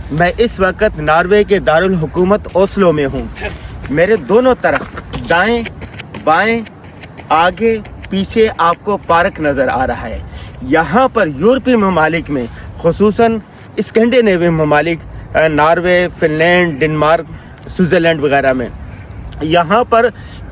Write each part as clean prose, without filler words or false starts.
मैं इस वक्त नॉर्वे के दारुल हुकूमत ओस्लो में हूँ। मेरे दोनों तरफ दाएं बाएं आगे पीछे आपको पार्क नज़र आ रहा है। यहाँ पर यूरोपीय ममालिक में खुसूसन स्कैंडिनेवियन ममालिक नॉर्वे, फिनलैंड, डेनमार्क, स्विट्ज़रलैंड वगैरह में यहाँ पर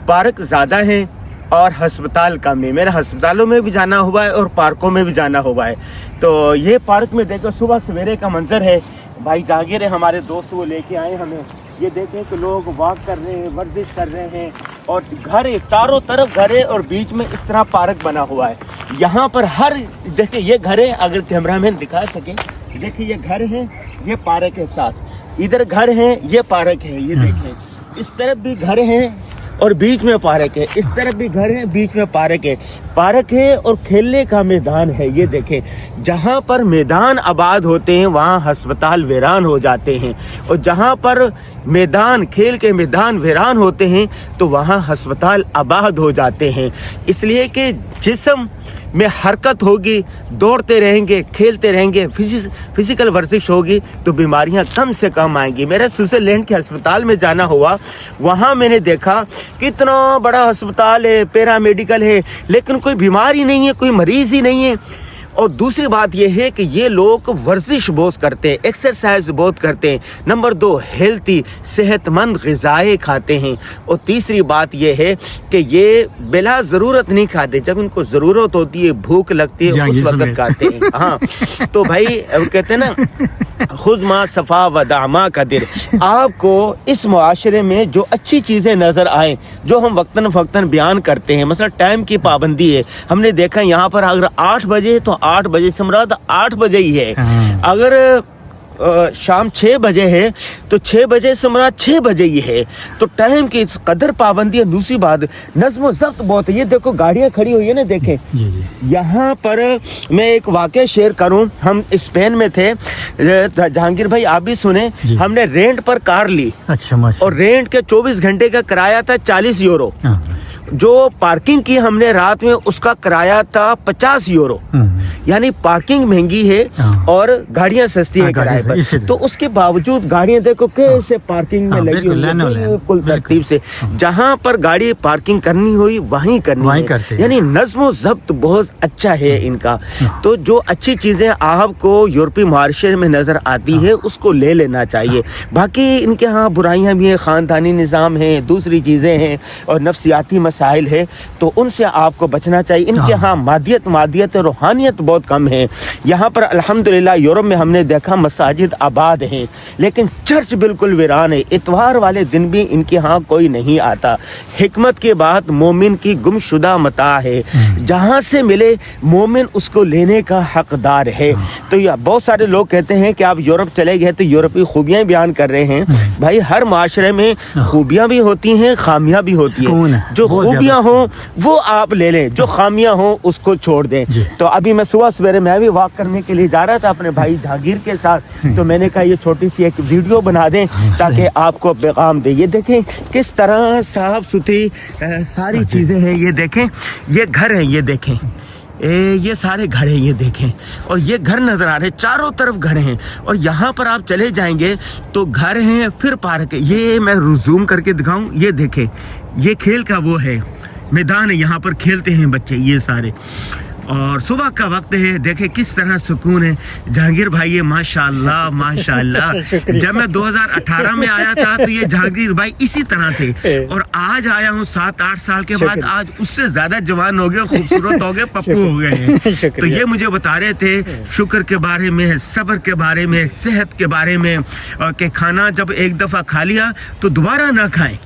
पार्क ज़्यादा हैं और हस्पताल कम है। मेरे हस्पतालों में भी जाना हुआ है और पार्कों में भी जाना हुआ है। तो ये पार्क में देखो सुबह सवेरे का मंजर है। भाई जहांगीर है हमारे दोस्त, वो लेके आए हमें। ये देखें कि लोग वॉक कर रहे हैं, वर्जिश कर रहे हैं और घर है, चारों तरफ घर है और बीच में इस तरह पार्क बना हुआ है। यहाँ पर हर देखिए ये घर है, अगर कैमरामैन दिखा सके, देखिए ये घर है, ये पार्क है, साथ इधर घर है, ये पार्क है। ये देखें इस तरफ भी घर है और बीच में पार्क है, इस तरफ भी घर है, बीच में पार्क है और खेलने का मैदान है। ये देखें जहाँ पर मैदान आबाद होते हैं वहाँ अस्पताल वीरान हो जाते हैं और जहाँ पर मैदान खेल के मैदान वीरान होते हैं तो वहाँ अस्पताल आबाद हो जाते हैं। इसलिए कि जिस्म में हरकत होगी, दौड़ते रहेंगे, खेलते रहेंगे, फिजिकल वर्जिश होगी तो बीमारियां कम से कम आएंगी। मेरे स्विट्ज़रलैंड के अस्पताल में जाना हुआ, वहाँ मैंने देखा कितना बड़ा अस्पताल है, पैरामेडिकल है, लेकिन कोई बीमारी नहीं है, कोई मरीज ही नहीं है। और दूसरी बात यह है कि ये लोग वर्जिश बहुत करते हैं, एक्सरसाइज बहुत करते हैं। नंबर 2 हेल्थी सेहतमंद ग़िज़ाएँ खाते हैं। और तीसरी बात यह है कि ये बिला ज़रूरत नहीं खाते, जब इनको ज़रूरत होती है, भूख लगती है, उस वक्त खाते हैं। हाँ तो भाई कहते हैं ना खुद मा सफ़ा व दामा कदिर। आपको इस मुआशरे में जो अच्छी चीज़ें नज़र आएँ, जो हम वक्तन फ़क्तन बयान करते हैं, मतलब टाइम की पाबंदी है। हमने देखा यहाँ पर अगर 8 बजे तो 8 बजे से मुराद 8 बजे ही है। अगर शाम 6 बजे है तो 6 बजे से मुराद 6 बजे ही है। तो टाइम की कदर पाबंदी है। दूसरी बात नज़्म ज़ब्त बहुत है। ये देखो गाड़ियाँ खड़ी हुई है ना, देखें यहाँ पर। मैं एक वाक़या शेयर करूँ, हम स्पेन में थे, जहांगीर भाई आप भी सुने, हमने रेंट पर कार ली। अच्छा। और रेंट के 24 घंटे का किराया था 40 यूरो। जो पार्किंग की हमने रात में, उसका किराया था 50 यूरो। यानी पार्किंग महंगी है और गाड़ियां सस्ती है किराए पर। तो उसके बावजूद गाड़ियां देखो कैसे पार्किंग में लगी हुई है, बिल्कुल तरतीब से। जहां पर गाड़ी पार्किंग करनी हुई वहीं करनी है। यानी नज़्म ज़ब्त बहुत अच्छा है इनका। तो जो अच्छी चीजें आपको यूरोपीय मुआशरे में नजर आती है उसको ले लेना चाहिए। बाकी इनके यहाँ बुराइयां भी हैं, खानदानी निज़ाम है, दूसरी चीजें हैं और नफ्सियाती मसाइल है, तो उनसे आपको बचना चाहिए। इनके यहाँ मादियत रूहानियत बहुत कम है। यहाँ पर अल्हम्दुलिल्लाह यूरोप में हमने देखा मसाजिद आबाद हैं, लेकिन चर्च बिल्कुल वीरान है। इतवार वाले दिन भी इनके यहाँ कोई नहीं आता। हिकमत के बाद मोमिन की गुमशुदा मता है, जहाँ से मिले मोमिन उसको लेने का हकदार है। तो यह बहुत सारे लोग कहते हैं कि आप यूरोप चले गए तो यूरोपीय खूबियाँ बयान कर रहे हैं। भाई हर माशरे में खूबियाँ भी होती हैं, खामियाँ भी होती हैं। जो खूबियाँ हों वो आप ले लें, जो खामियाँ हों उसको छोड़ दें। तो अभी मैं सुबह सवेरे मैं भी वॉक करने के लिए जा रहा था अपने भाई जहांगीर के साथ, तो मैंने कहा ये छोटी सी एक वीडियो बना दें ताकि आपको पैगाम दे। ये देखें किस तरह साफ सुथरी सारी चीज़ें हैं। ये देखें ये घर है, ये देखें ये सारे घर हैं, ये देखें। और ये घर नज़र आ रहे हैं, चारों तरफ घर हैं। और यहाँ पर आप चले जाएंगे तो घर हैं, फिर पार्क है। ये मैं जूम करके दिखाऊं, ये देखें ये खेल का वो है मैदान है, यहाँ पर खेलते हैं बच्चे ये सारे। और सुबह का वक्त है, देखे किस तरह सुकून है। जहांगीर भाई ये माशाल्लाह माशाल्लाह। जब मैं 2018 में आया था तो ये जहांगीर भाई इसी तरह थे, और आज आया हूँ 7-8 साल के बाद, आज उससे ज्यादा जवान हो गए, खूबसूरत हो गए, पप्पू हो गए हैं। तो ये मुझे बता रहे थे शुक्र के बारे में, सब्र के बारे में, सेहत के बारे में, कि खाना जब एक दफा खा लिया तो दोबारा ना खाएं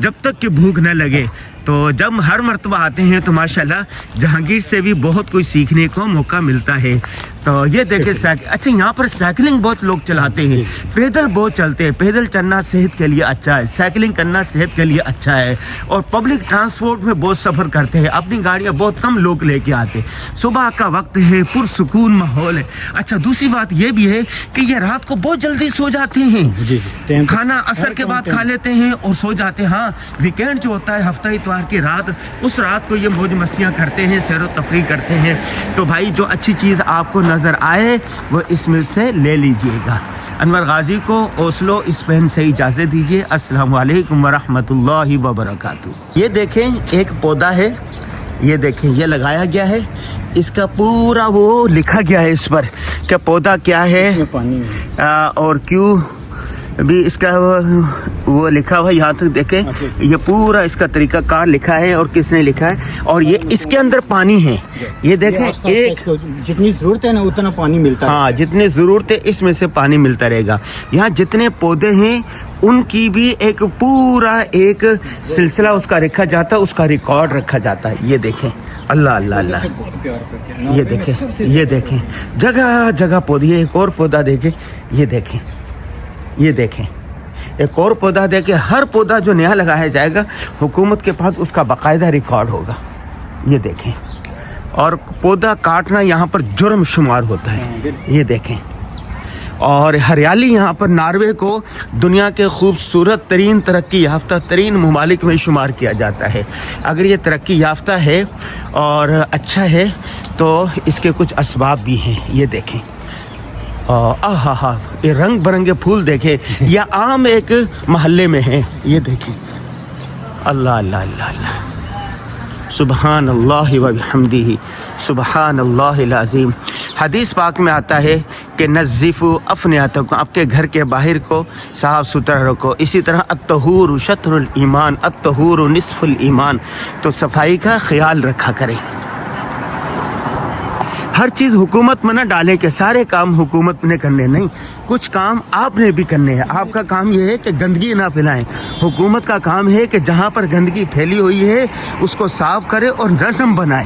जब तक कि भूख न लगे। तो जब हर मर्तबा आते हैं तो माशाल्लाह जहांगीर से भी बहुत कुछ सीखने को मौका मिलता है। तो ये देखे अच्छा यहाँ पर साइकिलिंग बहुत लोग चलाते हैं, पैदल बहुत चलते हैं। पैदल चलना सेहत के लिए अच्छा है, साइकिलिंग करना सेहत के लिए अच्छा है। और पब्लिक ट्रांसपोर्ट में बहुत सफ़र करते हैं, अपनी गाड़ियाँ बहुत कम लोग लेके आते। सुबह का वक्त है, पुरसुकून माहौल है। अच्छा दूसरी बात ये भी है कि ये रात को बहुत जल्दी सो जाते हैं, खाना असर के बाद खा लेते हैं और सो जाते हैं। हाँ वीकेंड जो होता है हफ्ता इतवार की रात, उस रात को ये मौज मस्तियाँ करते हैं, सैर व तफरी करते हैं। तो भाई जो अच्छी चीज़ आपको नज़र आए वो इसमें से ले लीजिएगा। انور غازی کو اوسلو اسپین سے اجازت دیجیے. السلام علیکم ورحمۃ اللہ وبرکاتہ. یہ دیکھیں ایک پودا ہے, یہ دیکھیں یہ لگایا گیا ہے, اس کا پورا وہ لکھا گیا ہے اس پر کہ پودا کیا ہے اور کیوں بھی اس کا وہ لکھا ہوا ہے. یہاں تک دیکھیں یہ پورا اس کا طریقہ کار لکھا ہے اور کس نے لکھا ہے, اور یہ اس کے اندر پانی ہے. یہ دیکھیں ایک جتنی ضرورت ہے نا اتنا پانی ملتا ہے. ہاں جتنی ضرورت ہے اس میں سے پانی ملتا رہے گا. یہاں جتنے پودے ہیں ان کی بھی ایک پورا ایک سلسلہ اس کا رکھا جاتا ہے, اس کا ریکارڈ رکھا جاتا ہے. یہ دیکھیں اللہ اللہ اللہ, یہ دیکھیں یہ دیکھیں جگہ جگہ پودے. ایک اور پودا دیکھیں, یہ دیکھیں یہ دیکھیں ایک اور پودا دیکھیں. ہر پودا جو نیا لگایا جائے گا حکومت کے پاس اس کا باقاعدہ ریکارڈ ہوگا. یہ دیکھیں, اور پودا کاٹنا یہاں پر جرم شمار ہوتا ہے. یہ دیکھیں, اور ہریالی یہاں پر ناروے کو دنیا کے خوبصورت ترین ترقی یافتہ ترین ممالک میں شمار کیا جاتا ہے. اگر یہ ترقی یافتہ ہے اور اچھا ہے تو اس کے کچھ اسباب بھی ہیں. یہ دیکھیں یہ رنگ برنگے پھول دیکھیں. یہ عام ایک محلے میں ہیں. یہ دیکھیں اللہ اللہ اللہ اللہ, سبحان اللہ و بحمدہ سبحان اللہ العظیم. حدیث پاک میں آتا ہے کہ نظفوا افنیاتکم, آپ کے گھر کے باہر کو صاف ستھرا رکھو. اسی طرح الطہور شطر الایمان, الطہور نصف الایمان, تو صفائی کا خیال رکھا کریں. ہر چیز حکومت میں نہ ڈالیں کہ سارے کام حکومت نے کرنے, نہیں, کچھ کام آپ نے بھی کرنے ہیں. آپ کا کام یہ ہے کہ گندگی نہ پھیلائیں. حکومت کا کام ہے کہ جہاں پر گندگی پھیلی ہوئی ہے اس کو صاف کرے اور نظم بنائے.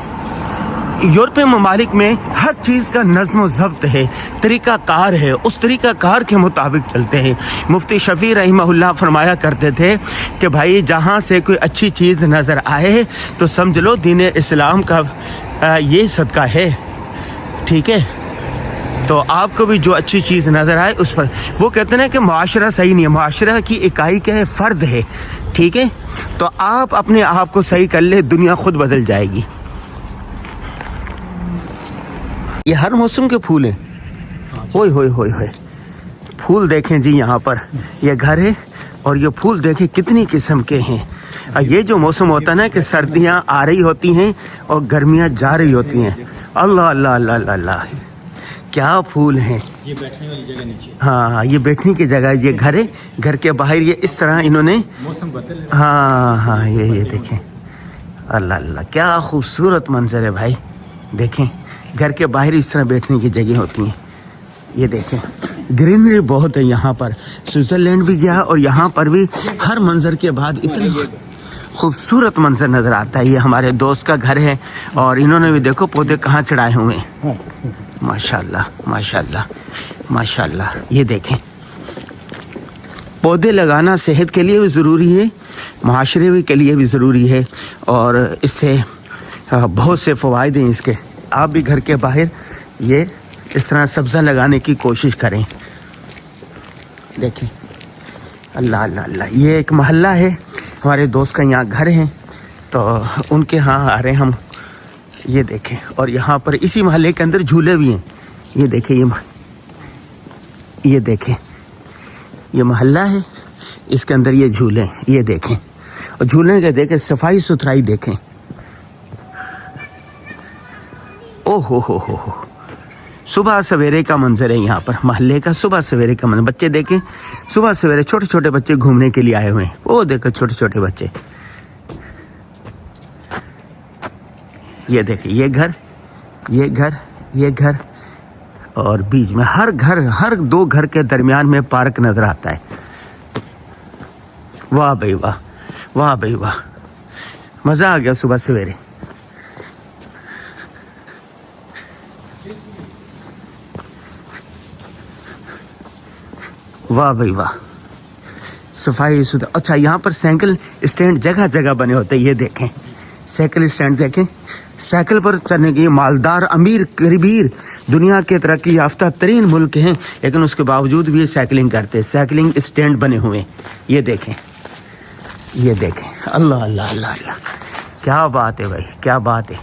یورپی ممالک میں ہر چیز کا نظم و ضبط ہے, طریقہ کار ہے, اس طریقہ کار کے مطابق چلتے ہیں. مفتی شفیع رحمہ اللہ فرمایا کرتے تھے کہ بھائی جہاں سے کوئی اچھی چیز نظر آئے تو سمجھ لو دین اسلام کا یہ صدقہ ہے. ٹھیک ہے, تو آپ کو بھی جو اچھی چیز نظر آئے اس پر. وہ کہتے ہیں کہ معاشرہ صحیح نہیں ہے, معاشرہ کی اکائی کیا ہے, فرد ہے. ٹھیک ہے, تو آپ اپنے آپ کو صحیح کر لے, دنیا خود بدل جائے گی. یہ ہر موسم کے پھول ہیں. ہوئے ہوئے ہوئے ہوئے پھول دیکھیں جی, یہاں پر یہ گھر ہے اور یہ پھول دیکھیں کتنی قسم کے ہیں. یہ جو موسم ہوتا ہے نا کہ سردیاں آ رہی ہوتی ہیں اور گرمیاں جا رہی ہوتی ہیں. اللہ اللہ اللہ اللہ اللہ, کیا پھول ہیں. یہ بیٹھنے والی جگہ نیچے, ہاں یہ بیٹھنے کی جگہ, یہ گھر ہے, گھر کے باہر یہ اس طرح انہوں نے موسم بدل. ہاں یہ دیکھیں اللہ اللہ, کیا خوبصورت منظر ہے بھائی. دیکھیں گھر کے باہر اس طرح بیٹھنے کی جگہ ہوتی ہیں. یہ دیکھیں گرینری بہت ہے یہاں پر. سوئٹزرلینڈ بھی گیا اور یہاں پر بھی ہر منظر کے بعد اتنا خوبصورت منظر نظر آتا ہے. یہ ہمارے دوست کا گھر ہے اور انہوں نے بھی دیکھو پودے کہاں چڑھائے ہوئے ہیں. ماشاء اللہ ماشاء اللہ ماشاء اللہ. یہ دیکھیں پودے لگانا صحت کے لیے بھی ضروری ہے, معاشرے بھی کے لیے بھی ضروری ہے, اور اس سے بہت سے فوائد ہیں اس کے. آپ بھی گھر کے باہر یہ اس طرح سبزہ لگانے کی کوشش کریں. دیکھیں اللہ اللہ اللہ, یہ ایک محلہ ہے ہمارے دوست کا, یہاں گھر ہیں تو ان کے ہاں آ رہے ہیں ہم. یہ دیکھیں, اور یہاں پر اسی محلے کے اندر جھولے بھی ہیں. یہ دیکھیں یہ دیکھیں یہ محلہ ہے, اس کے اندر یہ جھولے ہیں. یہ دیکھیں, اور جھولے کے دیکھیں صفائی ستھرائی دیکھیں. او ہو صبح سویرے کا منظر ہے یہاں پر محلے کا. صبح سویرے کا منظر, بچے دیکھیں صبح سویرے چھوٹے چھوٹے بچے گھومنے کے لیے آئے ہوئے ہیں. وہ دیکھو چھوٹے چھوٹے بچے. یہ دیکھیں یہ گھر یہ گھر یہ گھر, اور بیچ میں ہر دو گھر کے درمیان میں پارک نظر آتا ہے. واہ بھائی واہ, واہ بھائی واہ, مزہ آ گیا صبح سویرے. واہ بھائی واہ, صفائی ستھرا. اچھا یہاں پر سائیکل اسٹینڈ جگہ جگہ بنے ہوتے ہیں. یہ دیکھیں سائیکل اسٹینڈ دیکھیں, سائیکل پر چلنے کے مالدار امیر کبیر دنیا کے ترقی یافتہ ترین ملک ہیں, لیکن اس کے باوجود بھی یہ سائیکلنگ کرتے ہیں. سائیکلنگ اسٹینڈ بنے ہوئے ہیں. یہ دیکھیں یہ دیکھیں اللہ اللہ اللہ اللہ, کیا بات ہے بھائی, کیا بات ہے.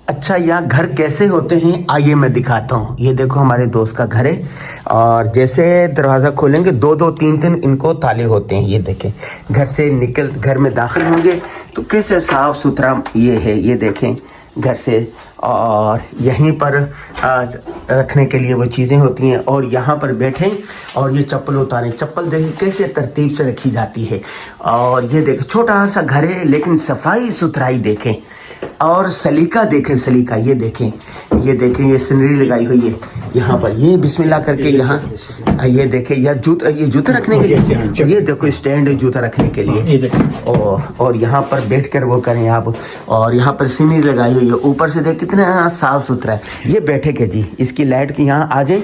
अच्छा यहाँ घर कैसे होते हैं आइए मैं दिखाता हूँ। ये देखो हमारे दोस्त का घर है और जैसे दरवाज़ा खोलेंगे दो दो तीन तीन इनको ताले होते हैं। ये देखें घर से निकल घर में दाखिल होंगे तो कैसे साफ सुथरा ये है। ये देखें घर से और यहीं पर आज रखने के लिए वो चीज़ें होती हैं और यहाँ पर बैठें और ये चप्पल उतारें। चप्पल देखें कैसे तरतीब से रखी जाती है। और ये देखें छोटा सा घर है लेकिन सफाई सुथराई देखें और सलीका देखें। सलीका ये देखें ये सीनरी लगाई हुई है यहाँ पर। ये बिस्मिल्लाह करके यहाँ ये देखें ये जूता रखने के लिए ये देखो स्टैंड है जूता रखने के लिए। और यहाँ पर बैठ कर वो करें आप। और यहाँ पर सीनरी लगाई हुई है ऊपर से देख कितना साफ सुथरा है। ये बैठे के जी इसकी लाइट की यहाँ आ जाए।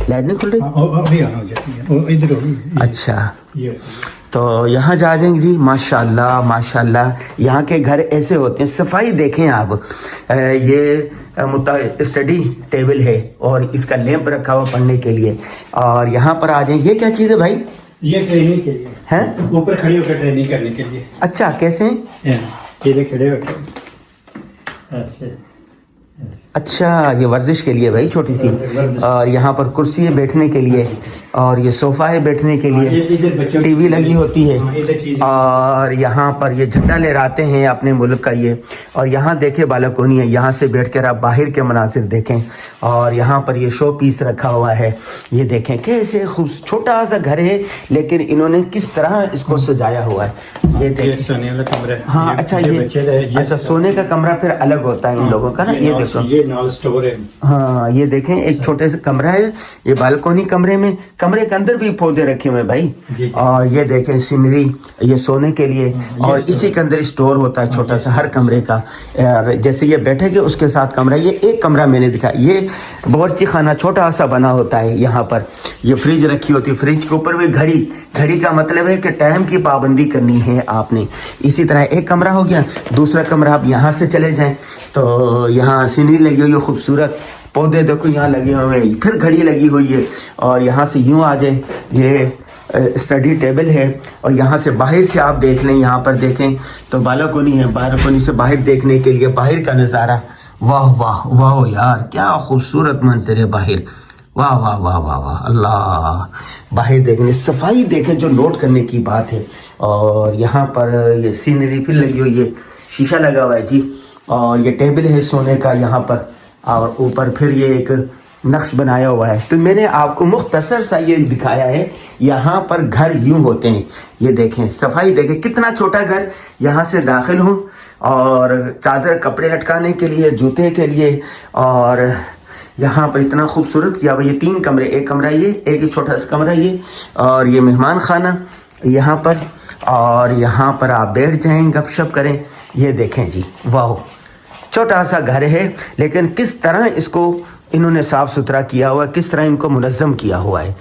लाइट नहीं खुल रही। अच्छा तो यहाँ जा जाएंगे जी। माशाल्लाह माशाल्लाह यहाँ के घर ऐसे होते हैं। सफाई देखें आप। ये स्टडी टेबल है और इसका लैंप रखा हुआ पढ़ने के लिए। और यहाँ पर आ जाएं। ये क्या चीज़ है भाई? ये ट्रेनिंग के लिए है ऊपर खड़ी होकर ट्रेनिंग करने के लिए। अच्छा कैसे? ये खड़े होकर ऐसे। अच्छा ये वर्जिश के लिए भाई छोटी सी। और यहाँ पर कुर्सी है बैठने के लिए और ये सोफ़ा है बैठने के लिए। टीवी लगी होती है और यहाँ पर ये झंडा लहराते हैं अपने मुल्क का ये। और यहाँ देखें बालकोनी है यहाँ से बैठकर आप बाहर के मनासिर देखें। और यहाँ पर ये शो पीस रखा हुआ है। ये देखें कैसे खूब छोटा सा घर है लेकिन इन्होंने किस तरह इसको सजाया हुआ है। ये देखें सोने वाला कमरा है। हाँ अच्छा ये अच्छा सोने का कमरा फिर अलग होता है इन लोगों का ना। ये देखो स्टोर है। हाँ ये देखें एक छोटे से कमरा है ये बालकोनी कमरे में। कमरे के अंदर भी पौधे रखे हुए भाई। और ये देखें सीनरी ये सोने के लिए। और इसी के अंदर स्टोर होता है छोटा सा हर कमरे का। जैसे ये बैठेंगे उसके साथ कमरा। ये एक कमरा मैंने दिखा। ये बावर्ची खाना छोटा सा बना होता है यहाँ पर। ये फ्रिज रखी होती है। फ्रिज के ऊपर भी घड़ी का मतलब है कि टाइम की पाबंदी करनी है आपने। इसी तरह एक कमरा हो गया। दूसरा कमरा आप यहाँ से चले जाएं तो यहाँ सीनरी लगी हुई है खूबसूरत। पौधे देखो यहाँ लगे हुए हैं। फिर घड़ी लगी हुई है। और यहाँ से यूँ आ जाए ये स्टडी टेबल है। और यहाँ से बाहर से आप देख लें यहाँ पर देखें तो बालकोनी है। बालकोनी से बाहर देखने के लिए बाहर का नज़ारा। वाह वाह वाह यार क्या खूबसूरत मंजर है बाहर। वाह वाह वाह वाह वाह अल्लाह। बाहर देखने सफाई देखें जो नोट करने की बात है। और यहाँ पर ये सीनरी फिर लगी हुई है। शीशा लगा हुआ है जी। और ये टेबल है सोने का यहाँ पर। और ऊपर फिर ये एक नक्श बनाया हुआ है। तो मैंने आपको मुख्तसर सा ये दिखाया है। यहाँ पर घर यूं होते हैं। ये देखें सफाई देखें कितना छोटा घर। यहाँ से दाखिल हूँ और चादर कपड़े लटकाने के लिए जूते के लिए। और यहाँ पर इतना खूबसूरत किया हुआ। ये तीन कमरे एक कमरा ये एक ही छोटा सा कमरा ये। और ये मेहमान खाना यहाँ पर। और यहाँ पर आप बैठ जाएं गपशप करें। ये देखें जी वाह छोटा सा घर है लेकिन किस तरह इसको इन्होंने साफ सुथरा किया हुआ है। किस तरह इनको मुनज़्ज़म किया हुआ है।